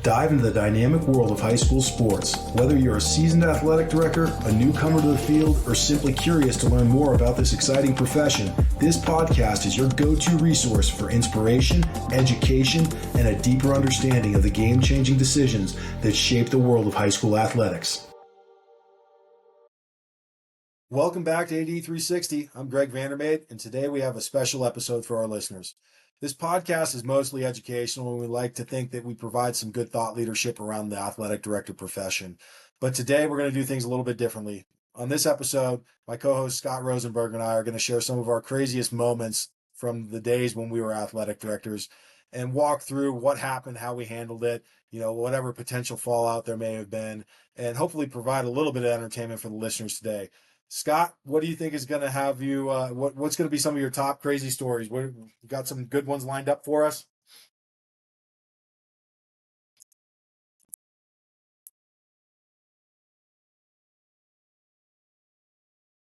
Dive into the dynamic world of high school sports. Whether you're a seasoned athletic director, a newcomer to the field, or simply curious to learn more about this exciting profession, this podcast is your go-to resource for inspiration, education, and a deeper understanding of the game-changing decisions that shape the world of high school athletics. Welcome back to AD 360. I'm Greg Vandermade, and today we have a special episode for our listeners. This podcast is mostly educational, and we like to think that we provide some good thought leadership around the athletic director profession. But today we're going to do things a little bit differently. On this episode, my co-host Scott Rosenberg and I are going to share some of our craziest moments from the days when we were athletic directors and walk through what happened, how we handled it, whatever potential fallout there may have been, and hopefully provide a little bit of entertainment for the listeners today. Scott, what do you think is going to have you, what's going to be some of your top crazy stories? You got some good ones lined up for us?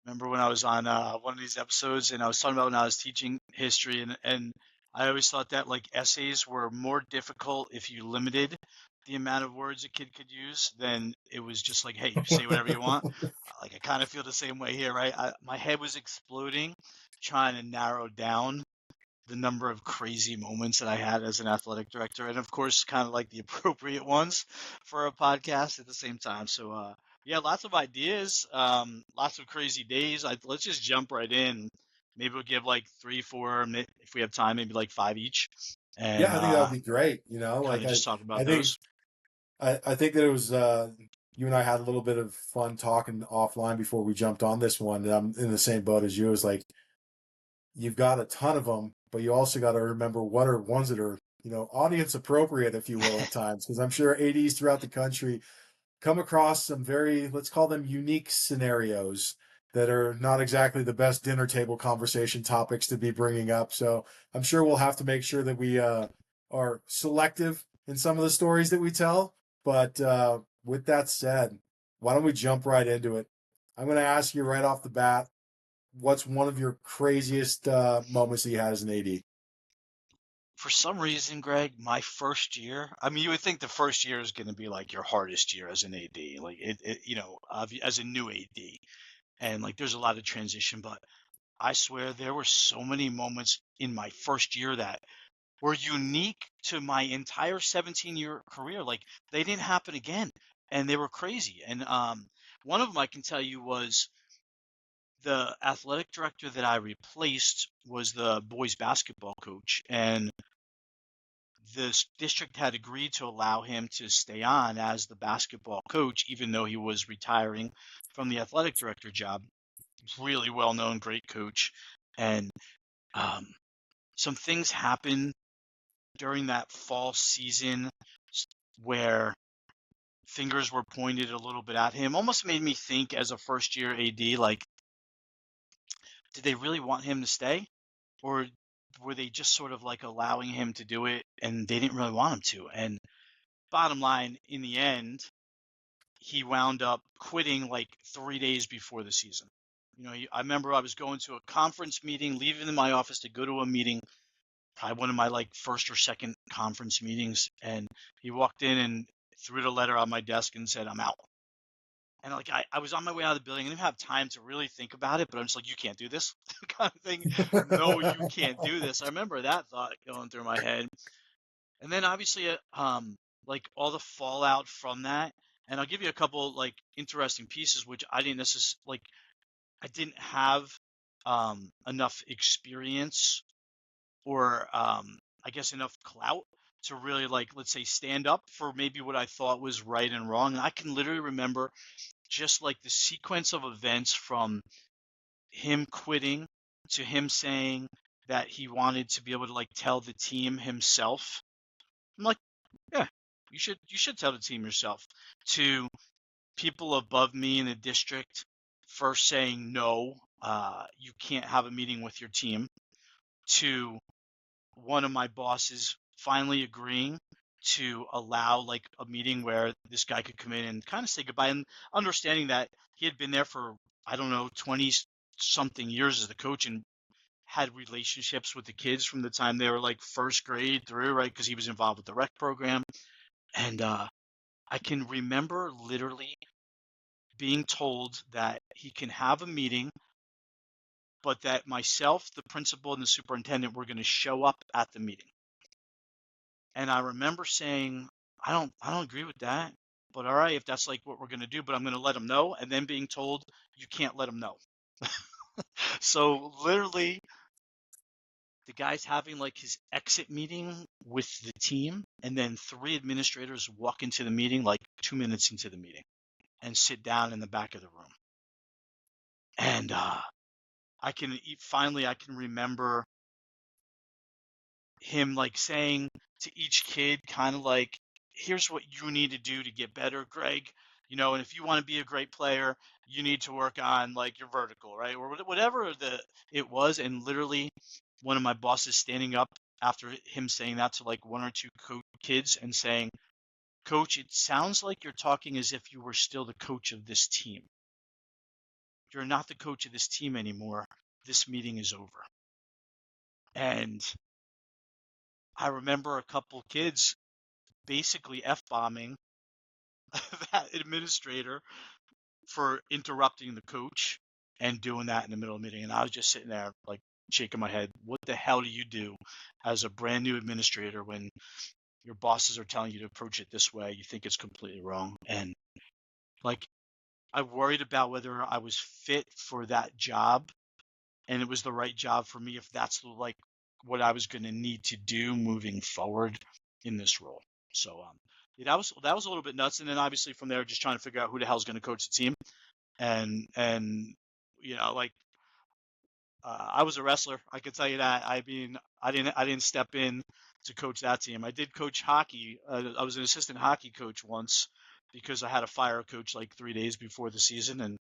Remember when I was on one of these episodes and I was talking about when I was teaching history and I always thought that like essays were more difficult if you limited the amount of words a kid could use than it was just like, hey, you say whatever you want. Like I kind of feel the same way here, right? My head was exploding trying to narrow down the number of crazy moments that I had as an athletic director, and of course, kind of like the appropriate ones for a podcast at the same time. So, yeah, lots of ideas, lots of crazy days. Let's just jump right in. Maybe we'll give like 3, 4, if we have time, maybe like 5 each, and Yeah, I think that would be great. kind of just talk I about think those. I think that it was you and I had a little bit of fun talking offline before we jumped on this one. And I'm in the same boat as you. It's like you've got a ton of them, but you also got to remember what are ones that are audience appropriate, if you will, at times, because I'm sure ADs throughout the country come across some very, let's call them, unique scenarios that are not exactly the best dinner table conversation topics to be bringing up. So I'm sure we'll have to make sure that we are selective in some of the stories that we tell. But with that said, why don't we jump right into it? I'm going to ask you right off the bat, what's one of your craziest moments that you had as an AD? For some reason, Greg, my first year, I mean, you would think the first year is going to be like your hardest year as an AD, like as a new AD. And like there's a lot of transition, but I swear there were so many moments in my first year that were unique to my entire 17-year career. Like they didn't happen again, and they were crazy. And one of them I can tell you was the athletic director that I replaced was the boys basketball coach, and the district had agreed to allow him to stay on as the basketball coach, even though he was retiring from the athletic director job. Really well known, great coach. And um, some things happened during that fall season where fingers were pointed a little bit at him. Almost made me think as a first year AD, like, did they really want him to stay? Or were they just sort of like allowing him to do it and they didn't really want him to? And bottom line, in the end, he wound up quitting like 3 days before the season. I remember I was going to a conference meeting, leaving my office to go to a meeting, probably one of my like first or second conference meetings, and he walked in and threw the letter on my desk and said, "I'm out." And like I was on my way out of the building. I didn't have time to really think about it, but I'm just like, "You can't do this," kind of thing. No, you can't do this. I remember that thought going through my head. And then obviously, like all the fallout from that. And I'll give you a couple like interesting pieces, which I didn't necessarily like. I didn't have enough experience or I guess enough clout to really like, let's say, stand up for maybe what I thought was right and wrong. And I can literally remember just like the sequence of events from him quitting to him saying that he wanted to be able to like tell the team himself. I'm like, yeah, you should tell the team yourself. To people above me in the district first saying no, you can't have a meeting with your team. To one of my bosses finally agreeing to allow like a meeting where this guy could come in and kind of say goodbye, and understanding that he had been there for, I don't know, 20 something years as the coach and had relationships with the kids from the time they were like first grade through, right? Because he was involved with the rec program. And I can remember literally being told that he can have a meeting, but that myself, the principal, and the superintendent were going to show up at the meeting. And I remember saying, I don't agree with that. But all right, if that's like what we're going to do, but I'm going to let him know. And then being told you can't let him know. So literally, the guy's having like his exit meeting with the team, and then three administrators walk into the meeting like 2 minutes into the meeting and sit down in the back of the room. And I can remember him like saying to each kid, kind of like, here's what you need to do to get better, Greg. And if you want to be a great player, you need to work on like your vertical, right? Or whatever it was. And literally, one of my bosses standing up after him saying that to like one or two kids and saying, Coach, it sounds like you're talking as if you were still the coach of this team. You're not the coach of this team anymore. This meeting is over. And I remember a couple kids basically F-bombing that administrator for interrupting the coach and doing that in the middle of the meeting. And I was just sitting there like shaking my head. What the hell do you do as a brand new administrator when your bosses are telling you to approach it this way? You think it's completely wrong. And like, I worried about whether I was fit for that job and it was the right job for me, if that's like what I was going to need to do moving forward in this role. So yeah, that was a little bit nuts. And then obviously from there, just trying to figure out who the hell's going to coach the team. And like I was a wrestler. I could tell you that. I mean, I didn't step in to coach that team. I did coach hockey. I was an assistant hockey coach once because I had to fire a coach like 3 days before the season, and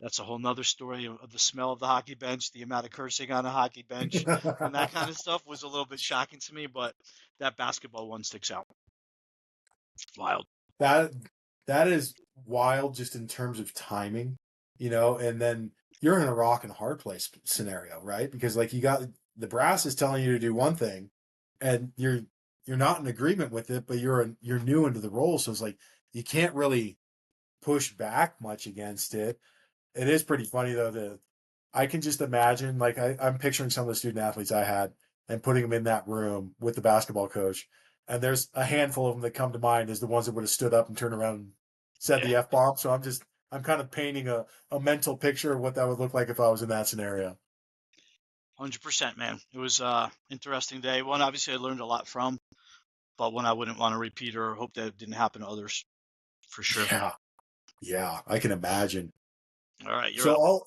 that's a whole nother story of the smell of the hockey bench, the amount of cursing on the hockey bench, and that kind of stuff was a little bit shocking to me. But that basketball one sticks out. Wild. that that is wild just in terms of timing, and then you're in a rock and hard place scenario, right? Because like you got the brass is telling you to do one thing and you're not in agreement with it, but you're new into the role, so it's like you can't really push back much against it. It is pretty funny though. I can just imagine, like I'm picturing some of the student athletes I had and putting them in that room with the basketball coach, and there's a handful of them that come to mind as the ones that would have stood up and turned around and said Yeah, the F bomb. So I'm kind of painting a mental picture of what that would look like if I was in that scenario. 100%, man. It was interesting day. One, obviously, I learned a lot from, but one I wouldn't want to repeat or hope that it didn't happen to others, for sure. Yeah, yeah, I can imagine. All right, you're So up.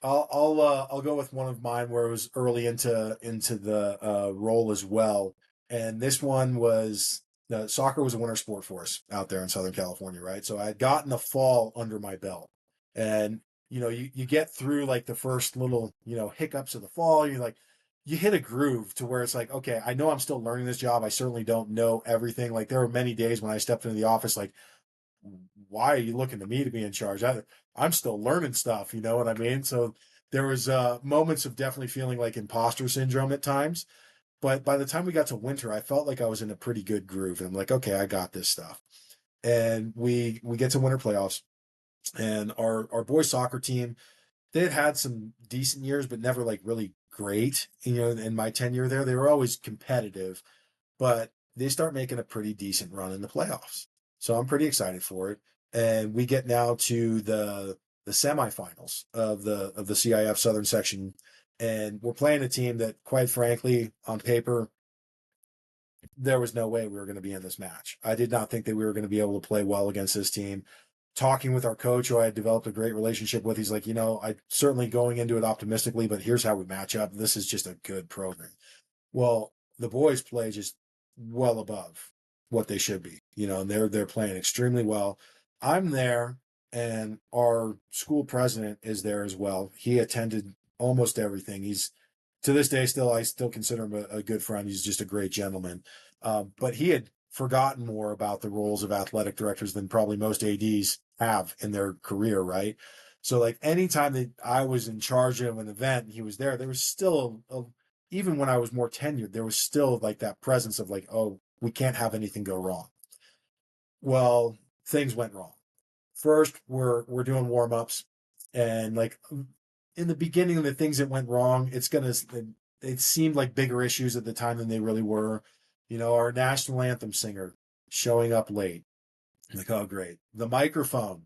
I'll go with one of mine where it was early into the role as well, and this one was soccer was a winter sport for us out there in Southern California, right? So I had gotten a fall under my belt, and you get through like the first little hiccups of the fall. You hit a groove to where it's like, okay, I know I'm still learning this job. I certainly don't know everything. Like there were many days when I stepped into the office like, why are you looking to me to be in charge? I'm still learning stuff, you know what I mean? So there was moments of definitely feeling like imposter syndrome at times. But by the time we got to winter, I felt like I was in a pretty good groove. And I'm like, okay, I got this stuff. And we get to winter playoffs, and our boys soccer team, they had some decent years, but never like really great. In my tenure there, they were always competitive, but they start making a pretty decent run in the playoffs. So I'm pretty excited for it. And we get now to the semifinals of the CIF Southern section, and we're playing a team that, quite frankly, on paper, there was no way we were going to be in this match. I did not think that we were going to be able to play well against this team. Talking with our coach, who I had developed a great relationship with, he's like, I certainly going into it optimistically, but here's how we match up. This is just a good program. Well, the boys play just well above what they should be, and they're playing extremely well. I'm there, and our school president is there as well. He attended almost everything. He's to this day still I still consider him a good friend. He's just a great gentleman. But he had forgotten more about the roles of athletic directors than probably most ADs have in their career, right? So like anytime that I was in charge of an event and he was there, there was still even when I was more tenured, there was still like that presence of like, oh, we can't have anything go wrong. Well, things went wrong. First, we're doing warm ups, and like in the beginning of the things that went wrong, it seemed like bigger issues at the time than they really were. You know, our national anthem singer showing up late. I'm like, oh great, the microphone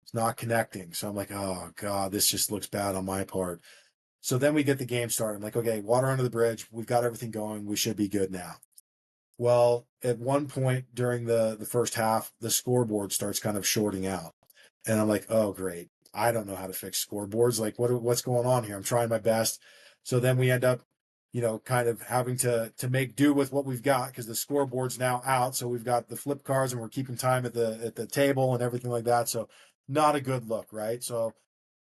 is not connecting. So I'm like, oh god, this just looks bad on my part. So then we get the game started. I'm like, okay, water under the bridge. We've got everything going. We should be good now. Well, at one point during the first half, the scoreboard starts kind of shorting out. And I'm like, oh great. I don't know how to fix scoreboards. Like what's going on here? I'm trying my best. So then we end up, kind of having to make do with what we've got because the scoreboard's now out. So we've got the flip cards and we're keeping time at the table and everything like that. So not a good look, right? So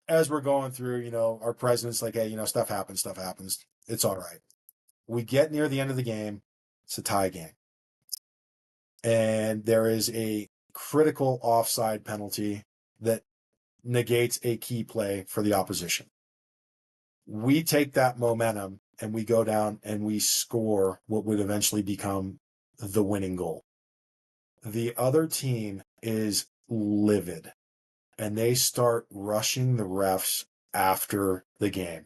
as we're going through, our president's like, hey, stuff happens, stuff happens. It's all right. We get near the end of the game. It's a tie game. And there is a critical offside penalty that negates a key play for the opposition. We take that momentum and we go down and we score what would eventually become the winning goal. The other team is livid and they start rushing the refs after the game.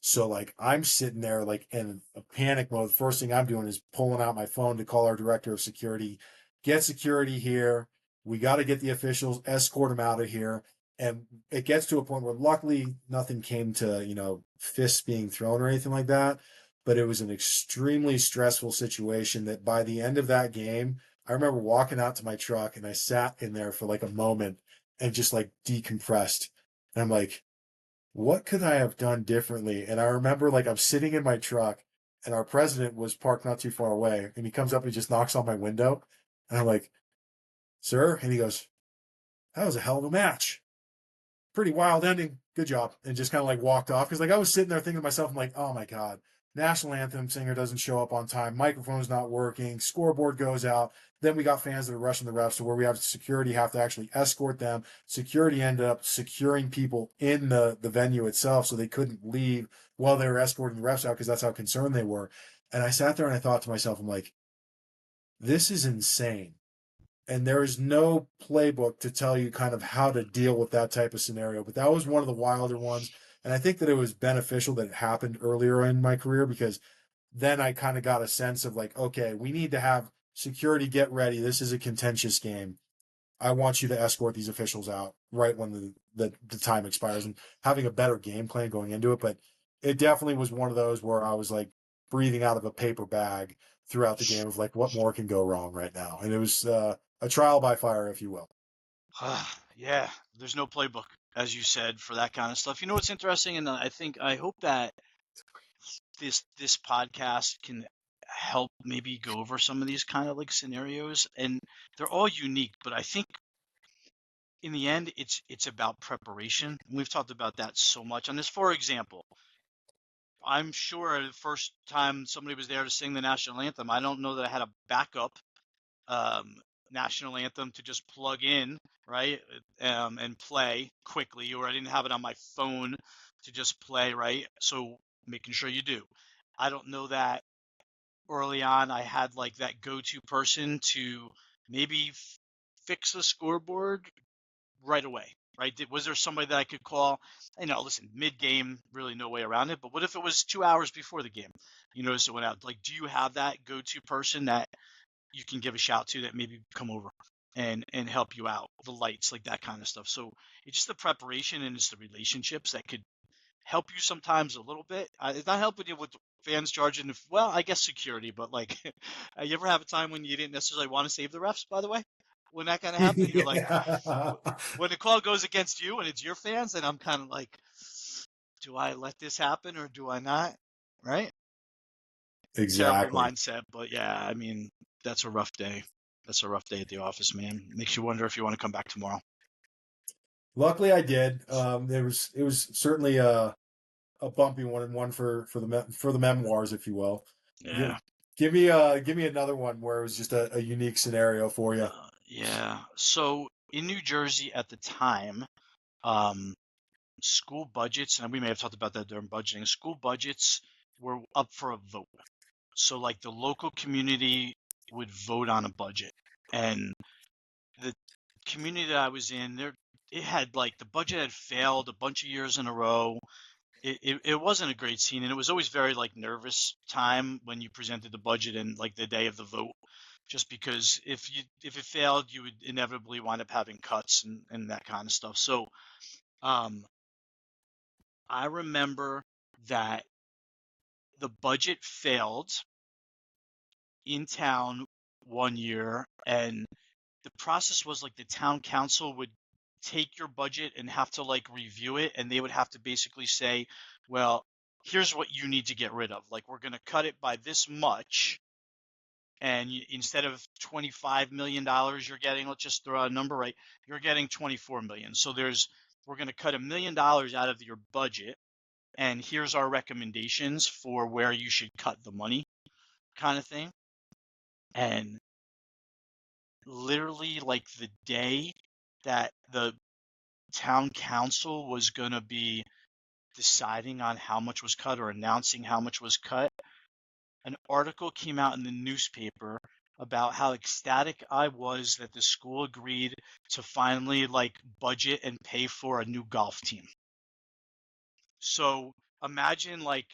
So like I'm sitting there like in a panic mode. First thing I'm doing is pulling out my phone to call our director of security, get security here. We got to get the officials, escort them out of here. And it gets to a point where luckily nothing came to, fists being thrown or anything like that. But it was an extremely stressful situation that by the end of that game, I remember walking out to my truck and I sat in there for like a moment and just like decompressed. And I'm like, what could I have done differently? And I remember like I'm sitting in my truck and our president was parked not too far away and he comes up and just knocks on my window. And I'm like, sir? And he goes, that was a hell of a match. Pretty wild ending. Good job. And just kind of like walked off. Cause like I was sitting there thinking to myself, I'm like, oh my God, national anthem singer doesn't show up on time. Microphone's not working. Scoreboard goes out. Then we got fans that are rushing the refs to where we have security have to actually escort them. Security ended up securing people in the venue itself so they couldn't leave while they were escorting the refs out because that's how concerned they were. And I sat there and I thought to myself, I'm like, this is insane. And there is no playbook to tell you kind of how to deal with that type of scenario. But that was one of the wilder ones. And I think that it was beneficial that it happened earlier in my career because then I kind of got a sense of like, okay, we need to have security get ready. This is a contentious game. I want you to escort these officials out right when the time expires and having a better game plan going into it. But it definitely was one of those where I was like breathing out of a paper bag throughout the game of like, what more can go wrong right now? And it was a trial by fire, if you will. Yeah, there's no playbook, as you said, for that kind of stuff. You know what's interesting, and I hope that this podcast can help maybe go over some of these kind of like scenarios, and they're all unique, but I think in the end it's about preparation. We've talked about that so much on this. For example, I'm sure the first time somebody was there to sing the national anthem, I don't know that I had a backup um, national anthem to just plug in, right, and play quickly, or I didn't have it on my phone to just play, right? So making sure you do. I don't know that early on I had like that go-to person to maybe fix the scoreboard right away, right? Was there somebody that I could call? Listen, mid-game, really no way around it. But what if it was 2 hours before the game? You notice it went out. Like, do you have that go-to person that you can give a shout to that maybe come over and help you out? The lights, like that kind of stuff. So it's just the preparation and it's the relationships that could help you sometimes a little bit. It's not helping you with fans charging. Well, I guess security, but like, you ever have a time when you didn't necessarily want to save the refs? By the way, when that kind of happened, you're like, Yeah, when the call goes against you and it's your fans, and I'm kind of like, do I let this happen or do I not? Right? Terrible exactly. mindset, but yeah, I mean, that's a rough day. That's a rough day at the office, man. Makes you wonder if you want to come back tomorrow. Luckily, I did. It was certainly a bumpy one and one for the memoirs, if you will. Give, Yeah. give me another one where it was just a unique scenario for you. Yeah. So in New Jersey at the time, um, school budgets, and we may have talked about that during budgeting, school budgets were up for a vote. So like the local community would vote on a budget. And the community that I was in, it had like the budget had failed a bunch of years in a row. It wasn't a great scene, and it was always very like nervous time when you presented the budget and like the day of the vote, just because if it failed, you would inevitably wind up having cuts and that kind of stuff. So um, I remember that the budget failed in town one year, and the process was like the town council would take your budget and have to like review it, and they would have to basically say, well, here's what you need to get rid of. Like, we're going to cut it by this much, and instead of $25 million you're getting, let's just throw out a number, right? You're getting 24 million. So we're going to cut $1 million out of your budget, and here's our recommendations for where you should cut the money, kind of thing. And literally, like the day that the town council was going to be deciding on how much was cut or announcing how much was cut, an article came out in the newspaper about how ecstatic I was that the school agreed to finally like budget and pay for a new golf team. So imagine like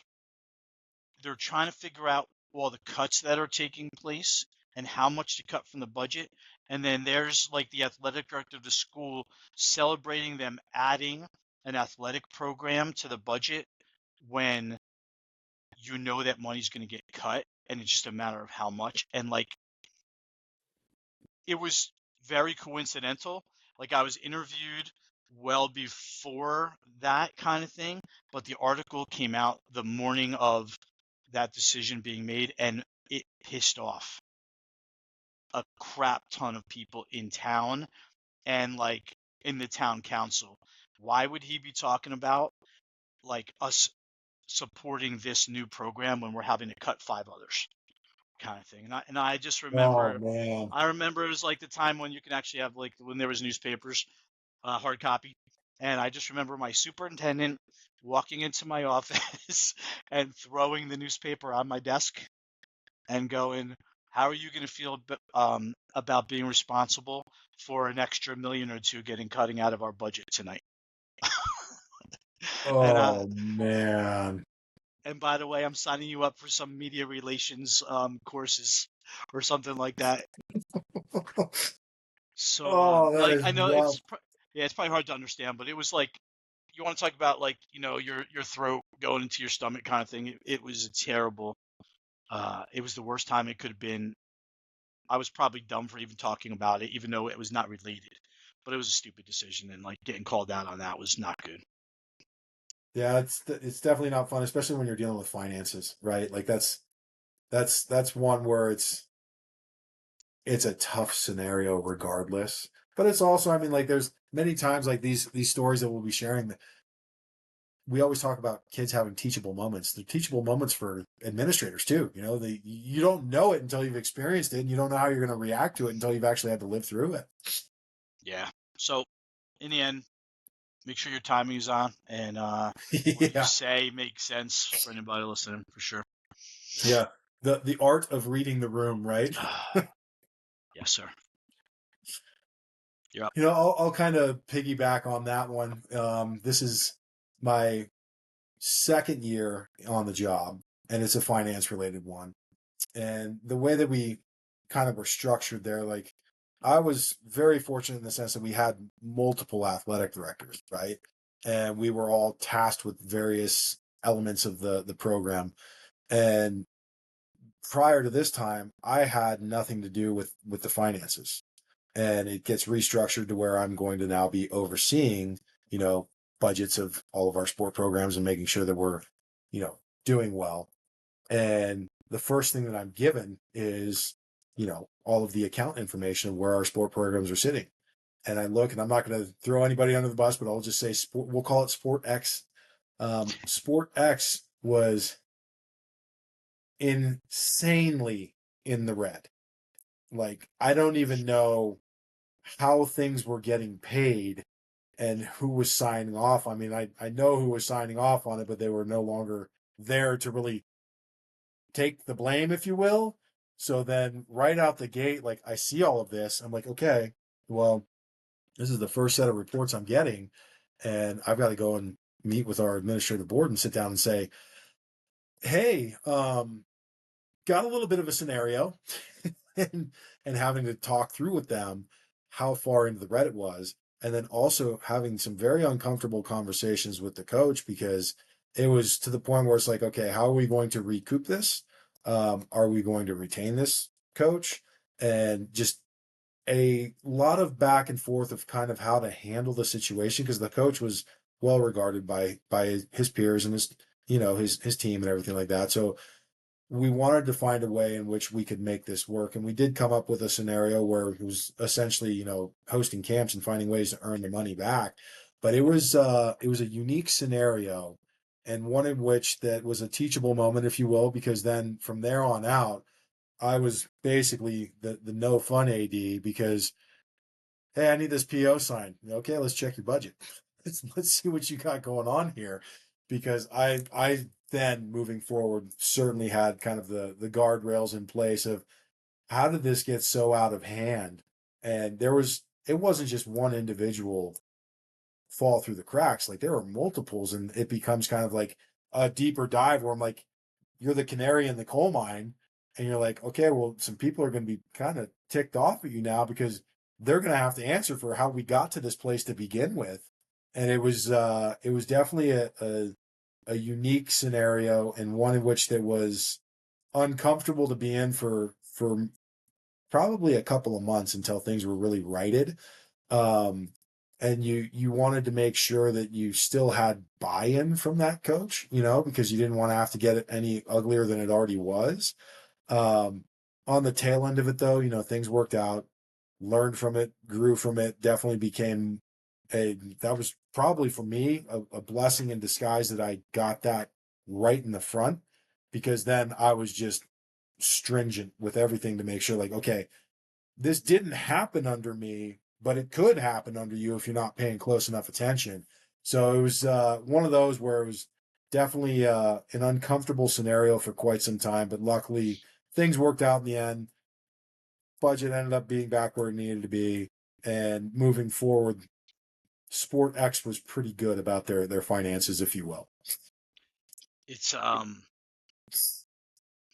they're trying to figure out all the cuts that are taking place and how much to cut from the budget. And then there's like the athletic director of the school celebrating them adding an athletic program to the budget when you know that money's going to get cut and it's just a matter of how much. And like it was very coincidental. Like I was interviewed well before that kind of thing, but the article came out the morning of that decision being made, and it pissed off a crap ton of people in town and like in the town council. Why would he be talking about like us supporting this new program when we're having to cut five others, kind of thing? And I just Oh remember, man. I remember it was like the time when you can actually have like when there was newspapers, hard copy, and I just remember my superintendent walking into my office and throwing the newspaper on my desk and going, "How are you going to feel about being responsible for an extra million or two getting cutting out of our budget tonight?" And Oh man. by the way, I'm signing you up for some media relations courses or something like that. So Oh, that like is I know rough. yeah, it's probably hard to understand, but it was like you want to talk about like your throat going into your stomach kind of thing. It was a terrible. It was the worst time it could have been. I was probably dumb for even talking about it, even though it was not related. But it was a stupid decision, and like getting called out on that was not good. Yeah, it's definitely not fun, especially when you're dealing with finances, right? Like that's one where it's a tough scenario regardless. But it's also, I mean, like there's many times like these stories that we'll be sharing that we always talk about kids having teachable moments. They're teachable moments for administrators too. You know, you don't know it until you've experienced it, and you don't know how you're going to react to it until you've actually had to live through it. Yeah. So in the end, make sure your timing is on, and what you Yeah, say makes sense for anybody listening, for sure. yeah. The art of reading the room, right? Yes, sir. You're up. You know, I'll kind of piggyback on that one. This is my second year on the job, and it's a finance related one. And the way that we kind of were structured there, like I was very fortunate in the sense that we had multiple athletic directors, right? And we were all tasked with various elements of the program. And prior to this time, I had nothing to do with the finances. And it gets restructured to where I'm going to now be overseeing, you know, budgets of all of our sport programs and making sure that we're, you know, doing well. And the first thing that I'm given is, you know, all of the account information of where our sport programs are sitting. And I look, and I'm not going to throw anybody under the bus, but I'll just say sport. We'll call it Sport X. Sport X was insanely in the red. Like I don't even know how things were getting paid and who was signing off. I mean, I know who was signing off on it, but they were no longer there to really take the blame, if you will. So then right out the gate, like I see all of this, I'm like, okay, well, this is the first set of reports I'm getting, and I've got to go and meet with our administrative board and sit down and say, hey, got a little bit of a scenario and having to talk through with them how far into the red it was. And then also having some very uncomfortable conversations with the coach because it was to the point where it's like, okay, how are we going to recoup this? Are we going to retain this coach? And just a lot of back and forth of kind of how to handle the situation because the coach was well regarded by his peers and his his team and everything like that. So we wanted to find a way in which we could make this work. And we did come up with a scenario where it was essentially, hosting camps and finding ways to earn the money back. But it was a unique scenario and one in which that was a teachable moment, if you will, because then from there on out, I was basically the no fun AD because hey, I need this PO signed. Okay, let's check your budget. Let's see what you got going on here, because I then moving forward certainly had kind of the guardrails in place of how did this get so out of hand, and it wasn't just one individual fall through the cracks. Like there were multiples, and it becomes kind of like a deeper dive where I'm like, you're the canary in the coal mine, and you're like, okay, well, some people are going to be kind of ticked off at you now because they're going to have to answer for how we got to this place to begin with. And it was definitely a unique scenario and one in which that was uncomfortable to be in for probably a couple of months until things were really righted. Um, and you wanted to make sure that you still had buy-in from that coach, because you didn't want to have to get it any uglier than it already was. Um, on the tail end of it, though, things worked out, learned from it, grew from it, definitely became that was probably for me a blessing in disguise that I got that right in the front, because then I was just stringent with everything to make sure, like, okay, this didn't happen under me, but it could happen under you if you're not paying close enough attention. So it was one of those where it was definitely an uncomfortable scenario for quite some time, but luckily things worked out in the end. Budget ended up being back where it needed to be, and moving forward, Sport X was pretty good about their finances, if you will. It's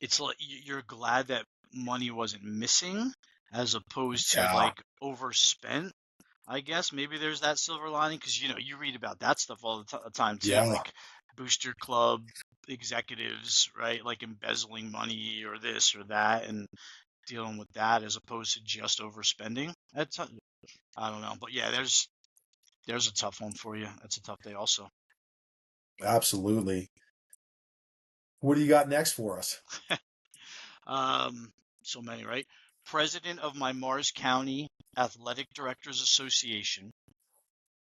it's like you're glad that money wasn't missing as opposed to Yeah, like overspent. I guess maybe there's that silver lining because you read about that stuff all the time too, yeah, like booster club executives, right? Like embezzling money or this or that and dealing with that as opposed to just overspending. I don't know, but yeah, there's a tough one for you. That's a tough day also. absolutely. What do you got next for us? Um, so many, right? President of my Mars County Athletic Directors Association,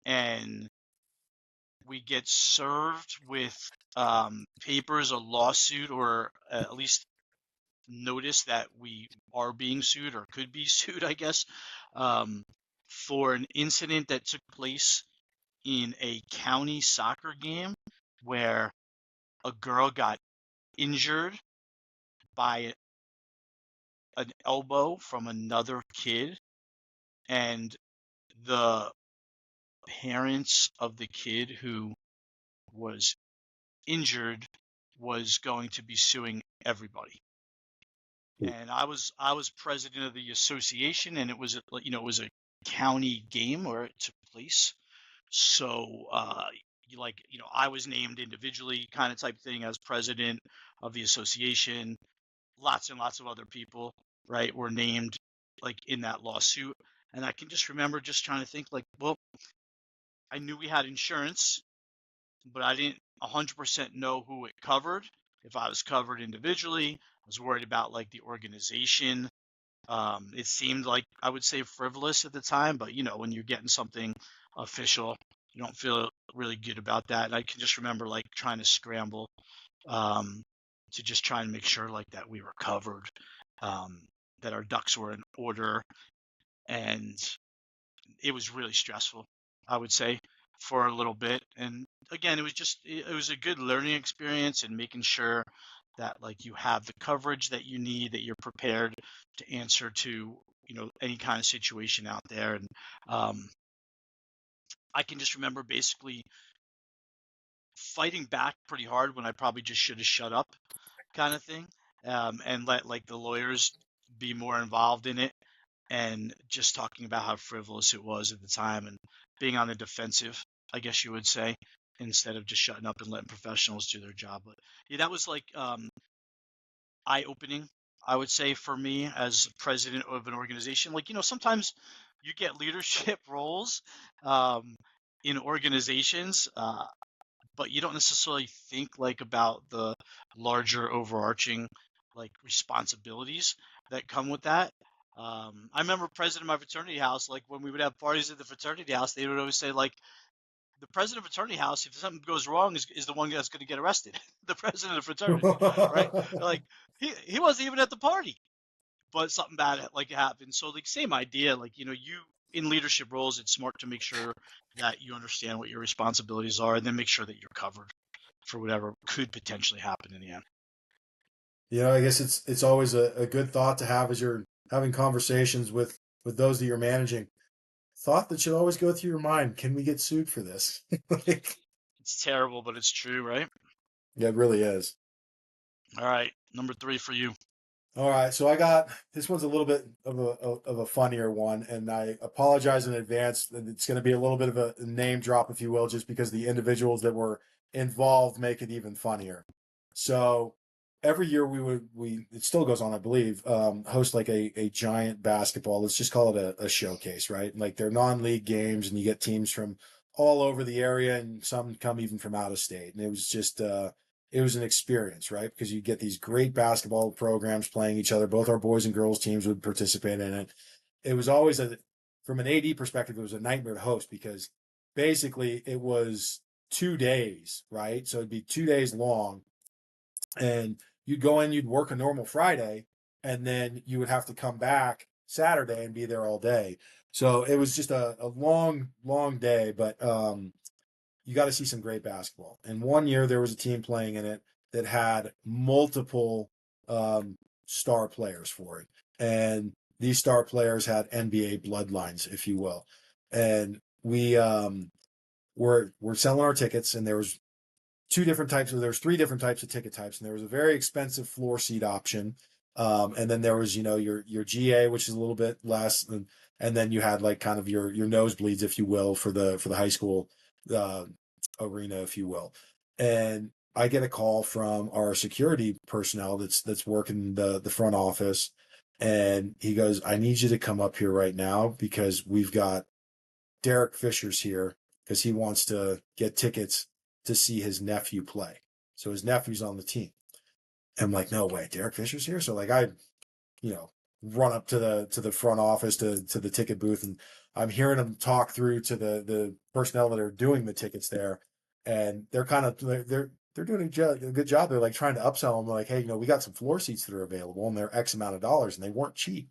and we get served with papers, a lawsuit, or at least notice that we are being sued or could be sued, I guess, um, for an incident that took place in a county soccer game where a girl got injured by an elbow from another kid, and the parents of the kid who was injured was going to be suing everybody. And I was president of the association, and it was it was a county game where it took place. So I was named individually, kind of type thing, as president of the association. Lots and lots of other people, right, were named like in that lawsuit. And I can just remember just trying to think like, well, I knew we had insurance, but I didn't 100% know who it covered. If I was covered individually, I was worried about like the organization. It seemed like I would say frivolous at the time, but when you're getting something official, you don't feel really good about that. And I can just remember like trying to scramble um, to just try and make sure like that we were covered, um, that our ducks were in order, and it was really stressful, I would say, for a little bit. And again, it was a good learning experience and making sure that like you have the coverage that you need, that you're prepared to answer to any kind of situation out there. And um, I can just remember basically fighting back pretty hard when I probably just should have shut up, kind of thing, and let like the lawyers be more involved in it, and just talking about how frivolous it was at the time and being on the defensive, I guess you would say, instead of just shutting up and letting professionals do their job. But yeah, that was like eye-opening, I would say, for me as president of an organization. Like, sometimes you get leadership roles um, in organizations, but you don't necessarily think like about the larger overarching like responsibilities that come with that. I remember president of my fraternity house, like when we would have parties at the fraternity house, they would always say like the president of fraternity house, if something goes wrong, is the one that's going to get arrested. The president of fraternity, right? Like he wasn't even at the party, but something bad like happened. So like same idea, like you in leadership roles, it's smart to make sure that you understand what your responsibilities are, and then make sure that you're covered for whatever could potentially happen in the end. I guess it's always a good thought to have as you're having conversations with those that you're managing. Thought that should always go through your mind: can we get sued for this? Like, It's terrible, but it's true, right? yeah, it really is. All right, number 3 for you. All right, so I got this one's a little bit of a funnier one, and I apologize in advance that it's going to be a little bit of a name drop, if you will, just because the individuals that were involved make it even funnier. So every year we it still goes on, I believe, host like a giant basketball. Let's just call it a showcase, right? Like they're non-league games, and you get teams from all over the area, and some come even from out of state, and it was just it was an experience, right? Because you get these great basketball programs playing each other. Both our boys and girls teams would participate in it. It was always from an AD perspective, it was a nightmare to host because basically it was 2 days, right? So it'd be 2 days long, and you'd go in, you'd work a normal Friday, and then you would have to come back Saturday and be there all day. So it was just a long, long day, but you got to see some great basketball. And one year there was a team playing in it that had multiple star players for it. And these star players had NBA bloodlines, if you will. And we were selling our tickets, and there was there's three different types of ticket types, and there was a very expensive floor seat option. And then there was, your GA, which is a little bit less, and then you had like kind of your nosebleeds, if you will, for the high school uh, arena, if you will. And I get a call from our security personnel that's working the front office, and he goes, "I need you to come up here right now because we've got Derek Fisher's here because he wants to get tickets to see his nephew play." So his nephew's on the team. And I'm like, "No way, Derek Fisher's here." So like I, you know, run up to the front office to the ticket booth, and I'm hearing them talk through to the personnel that are doing the tickets there, and they're kind of they're doing a good job. They're like trying to upsell them, like, "Hey, we got some floor seats that are available, and they're X amount of dollars, and they weren't cheap."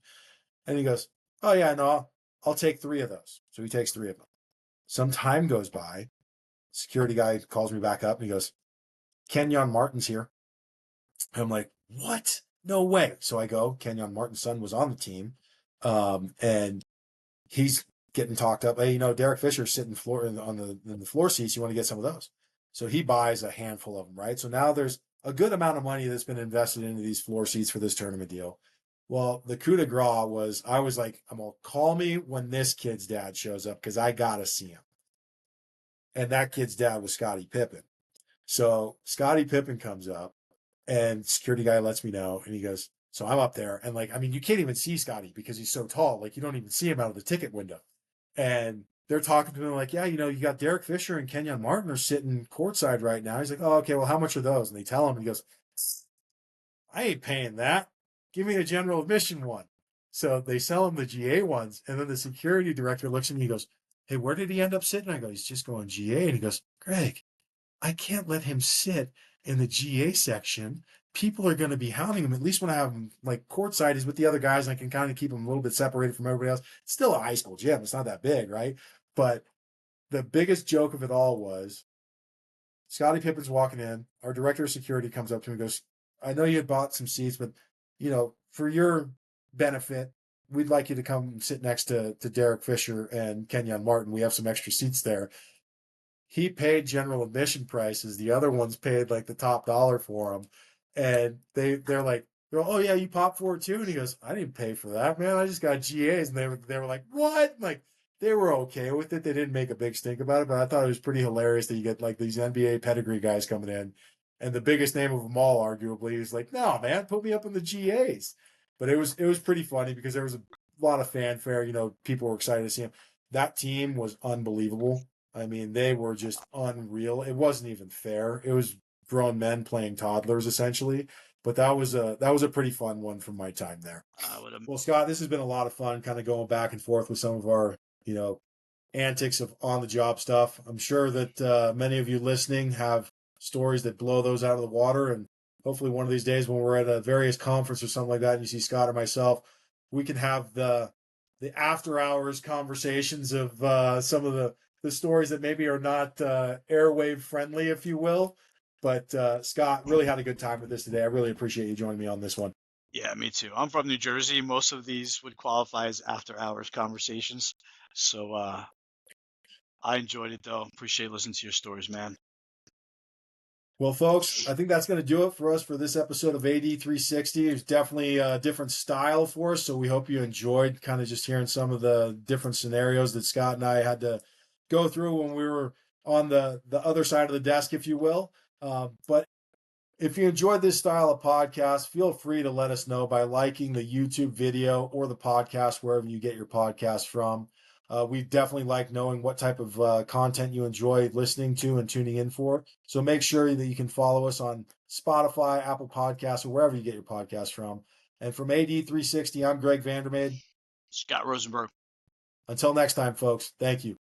And he goes, "Oh yeah, no, I'll take three of those." So he takes three of them. Some time goes by. Security guy calls me back up, and he goes, "Kenyon Martin's here." And I'm like, "What? No way." So I go, Kenyon Martin's son was on the team. And he's getting talked up. "Hey, Derek Fisher's sitting floor in the floor seats. You want to get some of those?" So he buys a handful of them, right? So now there's a good amount of money that's been invested into these floor seats for this tournament deal. Well, the coup de grace was I was like, "I'm gonna call me when this kid's dad shows up because I gotta see him." And that kid's dad was Scottie Pippen. So Scottie Pippen comes up, and security guy lets me know, and he goes, so I'm up there, and like, I mean, you can't even see Scottie because he's so tall. Like, you don't even see him out of the ticket window. And they're talking to him like, "Yeah, you got Derek Fisher and Kenyon Martin are sitting courtside right now." He's like, "Oh, okay, well, how much are those?" And they tell him, and he goes, "I ain't paying that. Give me a general admission one." So they sell him the GA ones, and then the security director looks at me, he goes, "Hey, where did he end up sitting?" I go, "He's just going GA." And he goes, "Greg, I can't let him sit in the GA section. People are going to be hounding him. At least when I have him like courtside, he's with the other guys, and I can kind of keep him a little bit separated from everybody else." It's still a high school gym. It's not that big, right? But the biggest joke of it all was Scottie Pippen's walking in. Our director of security comes up to him and goes, "I know you had bought some seats, but, for your benefit, we'd like you to come sit next to Derek Fisher and Kenyon Martin. We have some extra seats there. He paid general admission prices. The other ones paid like the top dollar for him. And they're oh yeah, you popped for it too? And he goes, I didn't pay for that, man. I just got GAs. And they were like, what? Like they were okay with it. They didn't make a big stink about it, but I thought it was pretty hilarious that you get like these NBA pedigree guys coming in. And the biggest name of them all, arguably, is like, no, man, put me up in the GAs. But it was pretty funny because there was a lot of fanfare. People were excited to see him. That team was unbelievable. I mean, they were just unreal. It wasn't even fair. It was grown men playing toddlers essentially. But that was a pretty fun one from my time there. I would have. Well, Scott, this has been a lot of fun, kind of going back and forth with some of our, antics of on the job stuff. I'm sure that many of you listening have stories that blow those out of the water, and hopefully one of these days when we're at a various conference or something like that, and you see Scott or myself, we can have the after hours conversations of some of the stories that maybe are not airwave friendly, if you will. But Scott, really had a good time with this today. I really appreciate you joining me on this one. Yeah, me too. I'm from New Jersey. Most of these would qualify as after hours conversations. So I enjoyed it though. Appreciate listening to your stories, man. Well, folks, I think that's going to do it for us for this episode of AD 360. It's definitely a different style for us, so we hope you enjoyed kind of just hearing some of the different scenarios that Scott and I had to go through when we were on the other side of the desk, if you will. But if you enjoyed this style of podcast, feel free to let us know by liking the YouTube video or the podcast, wherever you get your podcast from. We definitely like knowing what type of content you enjoy listening to and tuning in for. So make sure that you can follow us on Spotify, Apple Podcasts, or wherever you get your podcast from. And from AD 360, I'm Greg Vandermade. Scott Rosenberg. Until next time, folks, thank you.